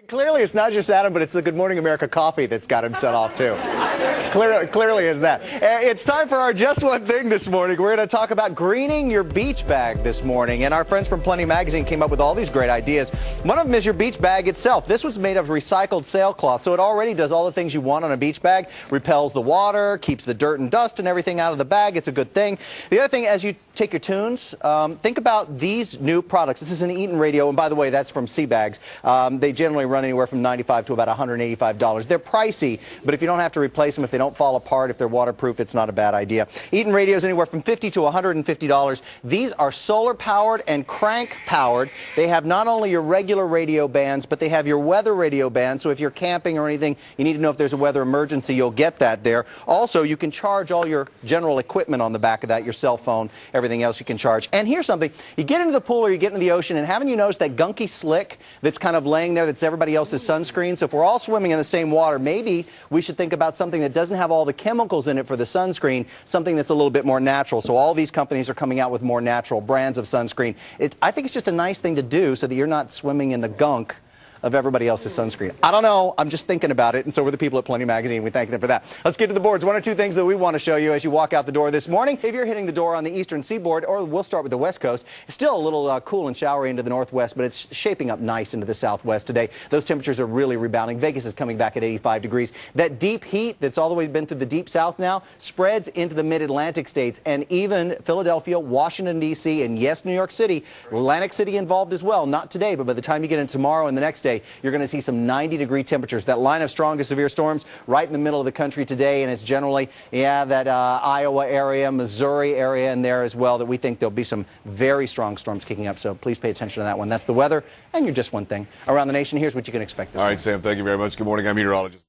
Clearly, it's not just Adam, but it's the Good Morning America coffee that's got him set off, too. Clearly is that. It's time for our Just One Thing this morning. We're going to talk about greening your beach bag this morning. And our friends from Plenty Magazine came up with all these great ideas. One of them is your beach bag itself. This one's made of recycled sailcloth, so it already does all the things you want on a beach bag. Repels the water, keeps the dirt and dust and everything out of the bag. It's a good thing. The other thing, as you take your tunes, think about these new products. This is an Eaton radio, and by the way, that's from Sea Bags. They generally run anywhere from $95 to about $185. They're pricey, but if you don't have to replace them, if they don't fall apart, if they're waterproof, it's not a bad idea. Eaton radios anywhere from $50 to $150. These are solar powered and crank powered. They have not only your regular radio bands, but they have your weather radio bands. So if you're camping or anything, you need to know if there's a weather emergency, you'll get that there. Also, you can charge all your general equipment on the back of that, your cell phone, everything else you can charge. And here's something, you get into the pool or you get into the ocean, and haven't you noticed that gunky slick that's kind of laying there that's everybody else's sunscreen? So if we're all swimming in the same water, maybe we should think about something that doesn't have all the chemicals in it for the sunscreen, something that's a little bit more natural. So all these companies are coming out with more natural brands of sunscreen. I think it's just a nice thing to do so that you're not swimming in the gunk of everybody else's sunscreen. I don't know. I'm just thinking about it, and so were the people at Plenty Magazine. We thank them for that. Let's get to the boards. One or two things that we want to show you as you walk out the door this morning. If you're hitting the door on the eastern seaboard, or we'll start with the west coast, it's still a little cool and showery into the northwest, but it's shaping up nice into the southwest today. Those temperatures are really rebounding. Vegas is coming back at 85 degrees. That deep heat that's all the way been through the deep south now spreads into the mid-Atlantic states, and even Philadelphia, Washington, D.C., and yes, New York City, Atlantic City involved as well. Not today, but by the time you get into tomorrow and the next day, you're going to see some 90-degree temperatures. That line of strong to severe storms right in the middle of the country today, and it's generally, that Iowa area, Missouri area in there as well, that we think there'll be some very strong storms kicking up, so please pay attention to that one. That's the weather, and you're Just One Thing. Around the nation, here's what you can expect this morning. All right, Sam, thank you very much. Good morning. I'm meteorologist